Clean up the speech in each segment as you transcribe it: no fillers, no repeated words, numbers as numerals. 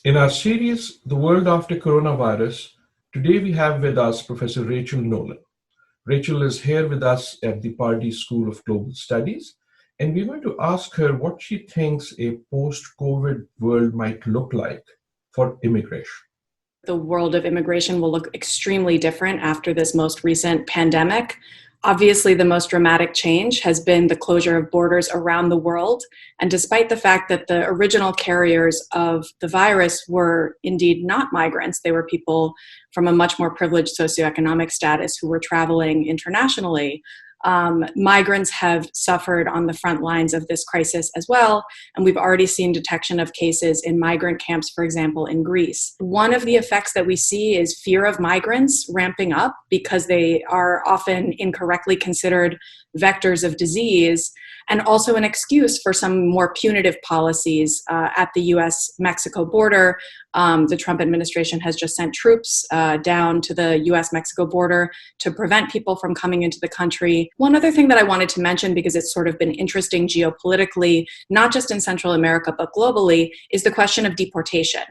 In our series, The World After Coronavirus, today we have with us Professor Rachel Nolan. Rachel is here with us at the Pardee School of Global Studies, and we're going to ask her what she thinks a post-COVID world might look like for immigration. The world of immigration will look extremely different after this most recent pandemic. Obviously, the most dramatic change has been the closure of borders around the world. And despite the fact that the original carriers of the virus were indeed not migrants, they were people from a much more privileged socioeconomic status who were traveling internationally. Migrants have suffered on the front lines of this crisis as well, and we've already seen detection of cases in migrant camps, for example, in Greece. One of the effects that we see is fear of migrants ramping up because they are often incorrectly considered vectors of disease, and also an excuse for some more punitive policies at the US-Mexico border. The Trump administration has just sent troops down to the US-Mexico border to prevent people from coming into the country. One other thing that I wanted to mention, because it's sort of been interesting geopolitically, not just in Central America, but globally, is the question of deportation.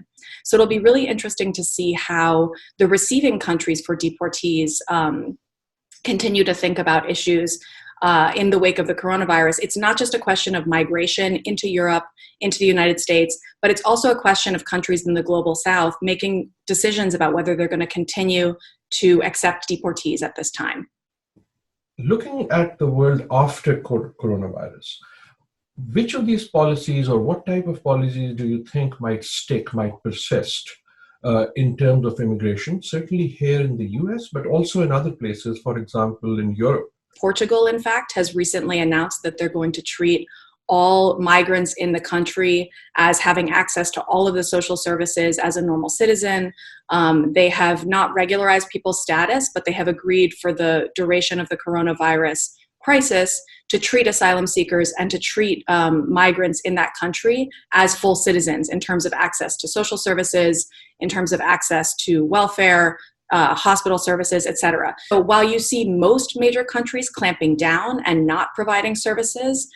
So it'll be really interesting to see how the receiving countries for deportees continue to think about issues in the wake of the coronavirus. It's not just a question of migration into Europe, into the United States, but it's also a question of countries in the global south making decisions about whether they're going to continue to accept deportees at this time. Looking at the world after coronavirus, which of these policies or what type of policies do you think might stick, might persist in terms of immigration, certainly here in the US, but also in other places, for example, in Europe? Portugal, in fact, has recently announced that they're going to treat all migrants in the country as having access to all of the social services as a normal citizen. They have not regularized people's status, but they have agreed for the duration of the coronavirus crisis to treat asylum seekers and to treat migrants in that country as full citizens in terms of access to social services, in terms of access to welfare, hospital services, etc. So while you see most major countries clamping down and not providing services,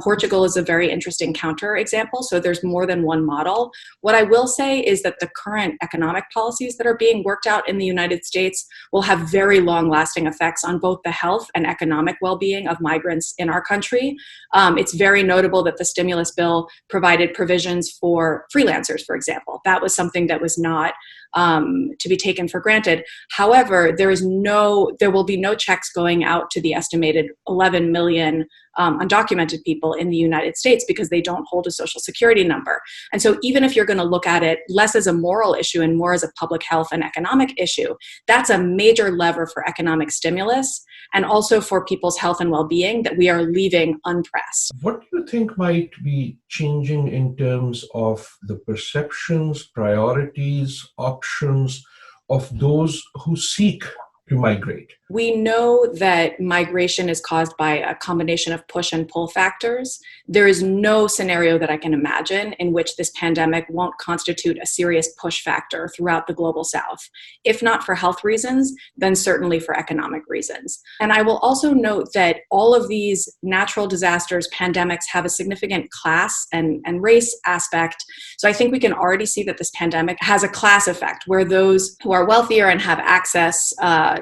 Portugal is a very interesting counterexample. So there's more than one model. What I will say is that the current economic policies that are being worked out in the United States will have very long-lasting effects on both the health and economic well-being of migrants in our country. It's very notable that the stimulus bill provided provisions for freelancers, for example. That was something that was not to be taken for granted. However, there will be no checks going out to the estimated 11 million undocumented people in the United States because they don't hold a social security number. And so even if you're going to look at it less as a moral issue and more as a public health and economic issue, that's a major lever for economic stimulus and also for people's health and well-being that we are leaving unpressed. What do you think might be changing in terms of the perceptions, priorities, options of those who seek to migrate? We know that migration is caused by a combination of push and pull factors. There is no scenario that I can imagine in which this pandemic won't constitute a serious push factor throughout the global south. If not for health reasons, then certainly for economic reasons. And I will also note that all of these natural disasters, pandemics, have a significant class and race aspect. So I think we can already see that this pandemic has a class effect where those who are wealthier and have access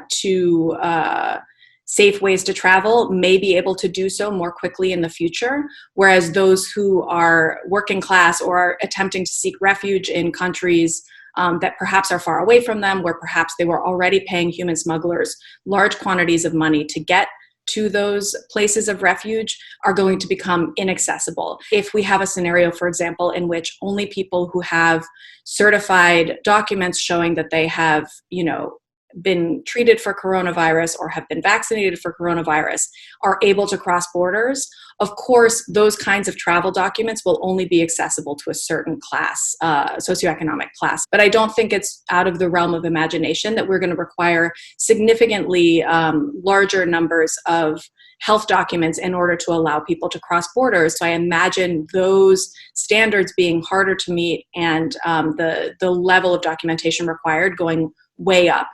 to safe ways to travel may be able to do so more quickly in the future, whereas those who are working class or are attempting to seek refuge in countries that perhaps are far away from them, where perhaps they were already paying human smugglers large quantities of money to get to those places of refuge, are going to become inaccessible. If we have a scenario, for example, in which only people who have certified documents showing that they have, been treated for coronavirus or have been vaccinated for coronavirus are able to cross borders, of course, those kinds of travel documents will only be accessible to a certain class, socioeconomic class. But I don't think it's out of the realm of imagination that we're going to require significantly larger numbers of health documents in order to allow people to cross borders. So I imagine those standards being harder to meet and the level of documentation required going way up.